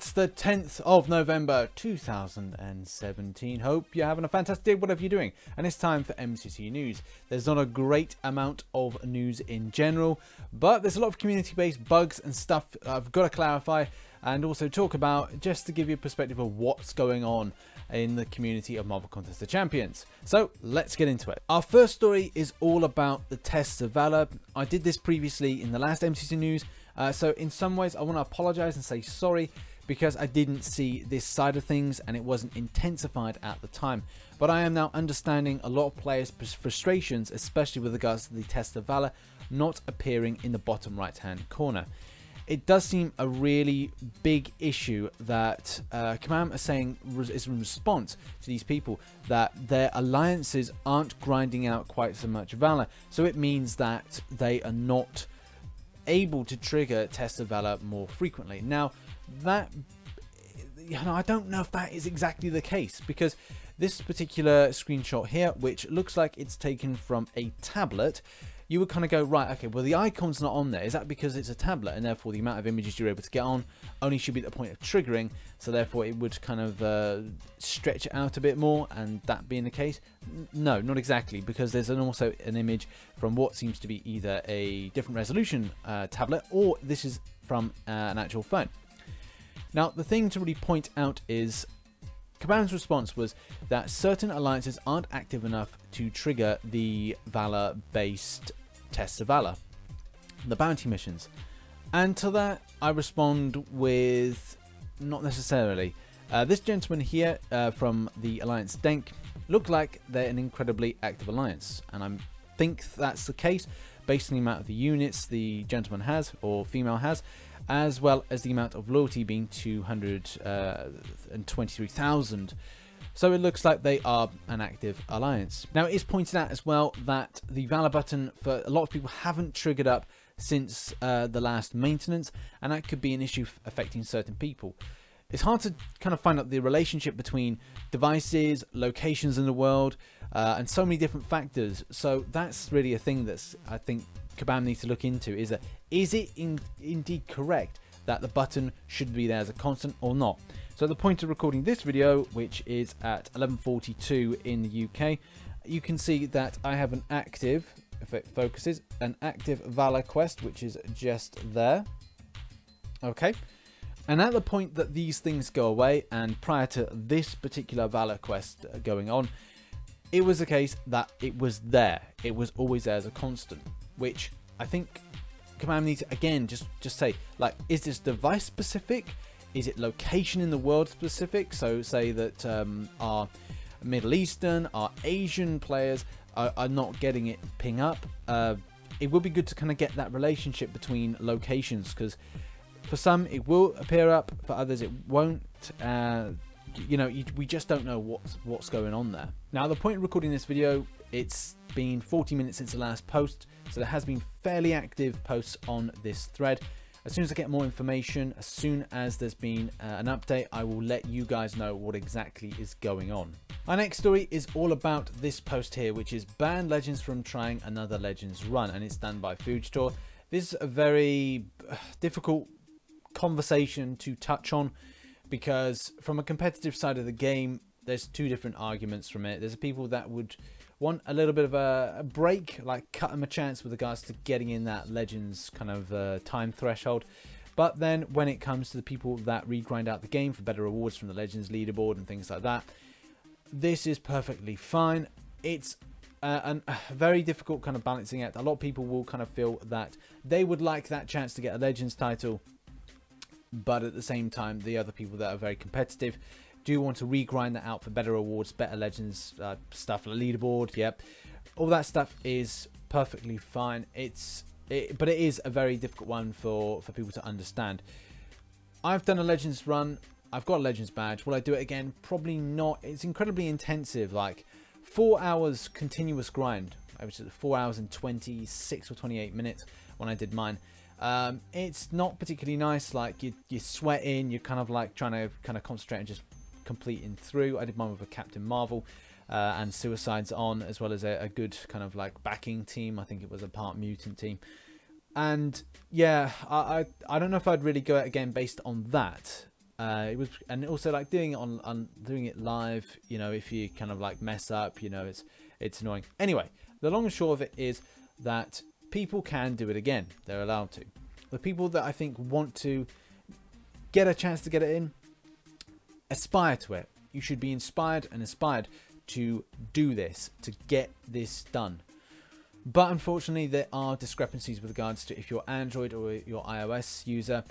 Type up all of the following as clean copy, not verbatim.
It's the 10th of November 2017. Hope you're having a fantastic day, whatever you're doing. And it's time for MCC News. There's not a great amount of news in general, but there's a lot of community-based bugs and stuff I've got to clarify and also talk about, just to give you a perspective of what's going on in the community of Marvel Contest of Champions. So let's get into it. Our first story is all about the tests of Valor. I did this previously in the last MCC News. So in some ways I want to apologize and say sorry because I didn't see this side of things and it wasn't intensified at the time. But I am now understanding a lot of players' frustrations, especially with regards to the test of Valor not appearing in the bottom right hand corner. It does seem a really big issue that Command are saying is in response to these people that their alliances aren't grinding out quite so much Valor. So it means that they are not able to trigger Test of Valor more frequently. Now that, I don't know if that is exactly the case, because this particular screenshot here, which looks like it's taken from a tablet, you would kind of go, right, okay, well the icon's not on there. Is that because it's a tablet and therefore the amount of images you're able to get on only should be at the point of triggering, so therefore it would kind of stretch it out a bit more, and that being the case? No, not exactly, because there's also an image from what seems to be either a different resolution tablet, or this is from an actual phone. Now the thing to really point out is Kabam's response was that certain alliances aren't active enough to trigger the Valor-based tests of Valor, the bounty missions. And to that, I respond with not necessarily. This gentleman here from the Alliance Denk looked like they're an incredibly active alliance, and I think that's the case based on the amount of the units the gentleman has, or female has, as well as the amount of loyalty being 223,000. So it looks like they are an active alliance. Now it is pointed out as well that the Valor button for a lot of people haven't triggered up since the last maintenance, and that could be an issue affecting certain people. It's hard to kind of find out the relationship between devices, locations in the world, and so many different factors. So that's really a thing that's, I think, Kabam needs to look into, is that is it indeed correct that the button should be there as a constant or not? So at the point of recording this video, which is at 11:42 in the UK, you can see that I have an active, if it focuses, an active Valor quest, which is just there. Okay. And at the point that these things go away, and prior to this particular Valor quest going on, it was a case that it was there. It was always there as a constant, which I think Command needs to, again, just say, like, is this device specific? Is it location in the world specific? So say that our Middle Eastern, our Asian players are not getting it ping up. It would be good to kind of get that relationship between locations, because for some it will appear up, for others it won't. You know, we just don't know what's going on there. Now at the point of recording this video, it's been 40 minutes since the last post, so there has been fairly active posts on this thread. As soon as I get more information, as soon as there's been an update, I will let you guys know what exactly is going on. Our next story is all about this post here, which is ban Legends from trying another Legends run, and it's done by Fugstore. This is a very difficult conversation to touch on, because from a competitive side of the game, there's two different arguments from it. There's people that would want a little bit of a break, like cut them a chance with regards to getting in that Legends kind of time threshold. But then when it comes to the people that regrind out the game for better rewards from the Legends leaderboard and things like that, this is perfectly fine. It's a very difficult kind of balancing act. A lot of people will kind of feel that they would like that chance to get a Legends title, but at the same time, the other people that are very competitive do want to regrind that out for better rewards, better Legends stuff, the leaderboard. Yep, all that stuff is perfectly fine. But it is a very difficult one for people to understand. I've done a Legends run. I've got a Legends badge. Will I do it again? Probably not. It's incredibly intensive, like 4 hours continuous grind. I was at 4 hours and 26 or 28 minutes when I did mine. It's not particularly nice. Like you're sweating, you're kind of like trying to kind of concentrate and just completing through. I did mine with a Captain Marvel and Suicides on, as well as a good kind of like backing team. I think it was a part mutant team. And yeah, I don't know if I'd really go out again based on that. It was, and also like doing it on doing it live, you know, if you kind of like mess up, you know, it's annoying. Anyway, the long and short of it is that people can do it again. They're allowed to. The people that I think want to get a chance to get it in, aspire to it. You should be inspired and inspired to do this, to get this done. But unfortunately, there are discrepancies with regards to if you're Android or your iOS user,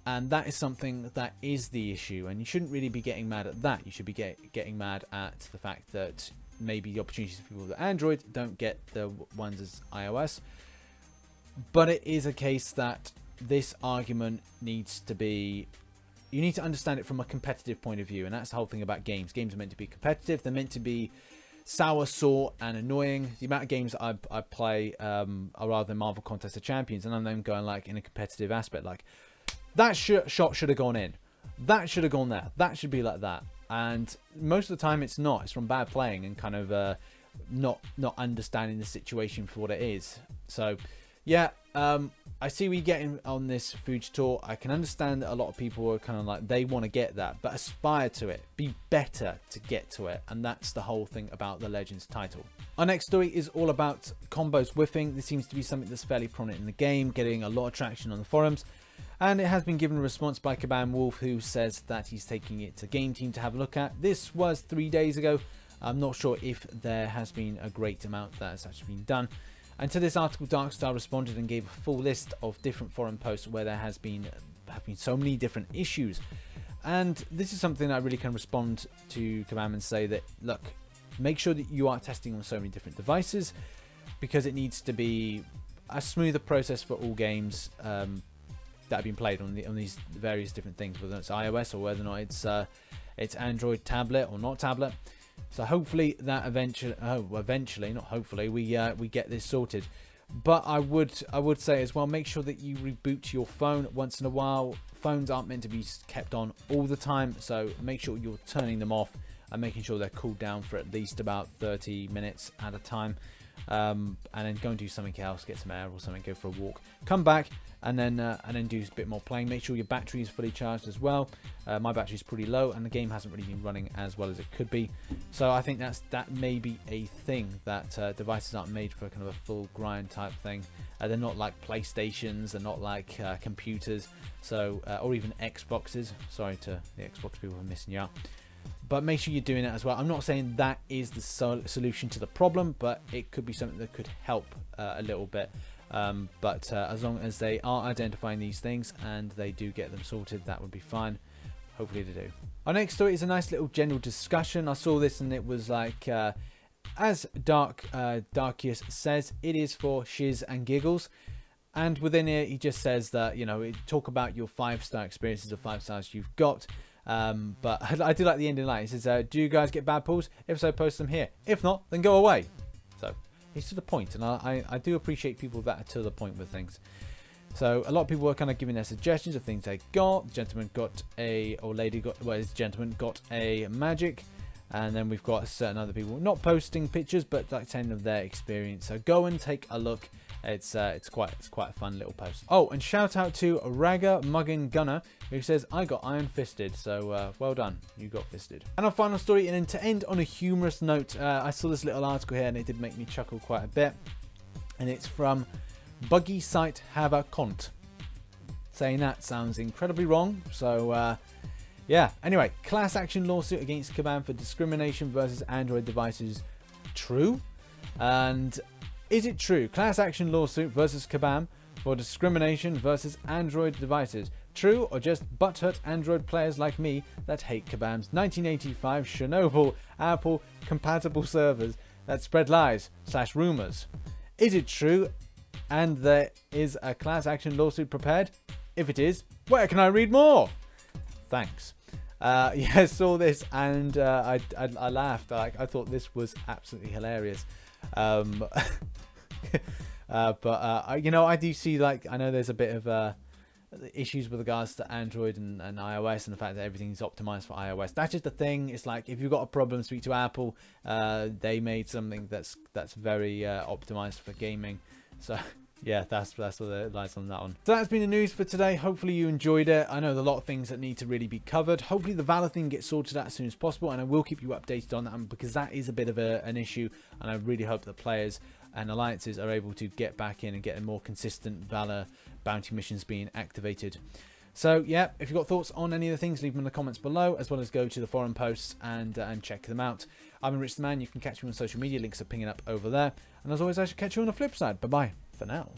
and that is something that is the issue. And you shouldn't really be getting mad at that. You should be getting mad at the fact that maybe the opportunities for people with Android don't get the ones as iOS. But it is a case that this argument needs to be, you need to understand it from a competitive point of view, and that's the whole thing about games. Games are meant to be competitive. They're meant to be sour, sore, and annoying. The amount of games that I play are rather than Marvel Contest of Champions, and I'm then going like in a competitive aspect, like that shot should have gone in, that should have gone there, that should be like that. And most of the time it's not. It's from bad playing and kind of not understanding the situation for what it is. So yeah, I see we getting on this Fuji tour. I can understand that a lot of people are kind of like, they want to get that, but aspire to it, be better to get to it. And that's the whole thing about the Legends title. Our next story is all about combos whiffing. This seems to be something that's fairly prominent in the game, getting a lot of traction on the forums. And it has been given a response by Kabam Wolf, who says that he's taking it to Game Team to have a look at. This was 3 days ago. I'm not sure if there has been a great amount that has actually been done. And to this article, Darkstar responded and gave a full list of different forum posts where there have been so many different issues. And this is something I really can respond to Kabam and say that, look, make sure that you are testing on so many different devices, because it needs to be a smoother process for all games that have been played on these various different things, whether it's iOS or whether or not it's Android tablet or not tablet. So hopefully that eventually, not hopefully, we get this sorted. But I would say as well, make sure that you reboot your phone once in a while. Phones aren't meant to be kept on all the time, so make sure you're turning them off and making sure they're cooled down for at least about 30 minutes at a time. And then go and do something else, get some air or something, go for a walk, come back, and then do a bit more playing. Make sure your battery is fully charged as well. My battery is pretty low, and the game hasn't really been running as well as it could be. So I think that may be a thing, that devices aren't made for kind of a full grind type thing. They're not like PlayStations, they're not like computers, so or even Xboxes. Sorry to the Xbox people for missing you out. But make sure you're doing it as well. I'm not saying that is the solution to the problem, but it could be something that could help a little bit. But as long as they are identifying these things and they do get them sorted, that would be fine. Hopefully they do. Our next story is a nice little general discussion. I saw this and it was like, as Darkius says, it is for shiz and giggles. And within it, he just says that, you know, talk about your 5-star experiences of 5 stars you've got. But I do like the ending line. He says, do you guys get bad pulls? If so, post them here. If not, then go away. So he's to the point, and I do appreciate people that are to the point with things. So a lot of people were kind of giving their suggestions of things they got. The gentleman got a, or lady got, well, this gentleman got a magic. And then we've got certain other people not posting pictures, but like telling of their experience. So go and take a look. It's quite a fun little post. Oh, and shout out to Ragga Muggin Gunner, who says, I got iron fisted. So well done, you got fisted. And our final story, and then to end on a humorous note, I saw this little article here and it did make me chuckle quite a bit. And it's from Buggy Site Have a Cont. Saying that sounds incredibly wrong. So yeah, anyway, class action lawsuit against Kabam for discrimination versus Android devices. True? And is it true? Class action lawsuit versus Kabam for discrimination versus Android devices. True, or just butthurt Android players like me that hate Kabam's 1985 Chernobyl Apple compatible servers that spread lies / rumors? Is it true and there is a class action lawsuit prepared? If it is, where can I read more? Thanks. Yeah, I saw this and I laughed. I thought this was absolutely hilarious. But you know, I do see, like, I know there's a bit of issues with regards to Android and iOS, and the fact that everything's optimized for iOS. That's just the thing. It's like, if you've got a problem, speak to Apple. They made something that's very optimized for gaming. So Yeah, that's what the lights on that one. So that's been the news for today. Hopefully you enjoyed it. I know there's a lot of things that need to really be covered. Hopefully the Valor thing gets sorted out as soon as possible, and I will keep you updated on that because that is a bit of an issue, and I really hope that players and alliances are able to get back in and get a more consistent Valor bounty missions being activated. So yeah, if you've got thoughts on any of the things, leave them in the comments below, as well as go to the forum posts and check them out. I'm RichTheMan. You can catch me on social media. Links are pinging up over there. And as always, I should catch you on the flip side. Bye-bye for now.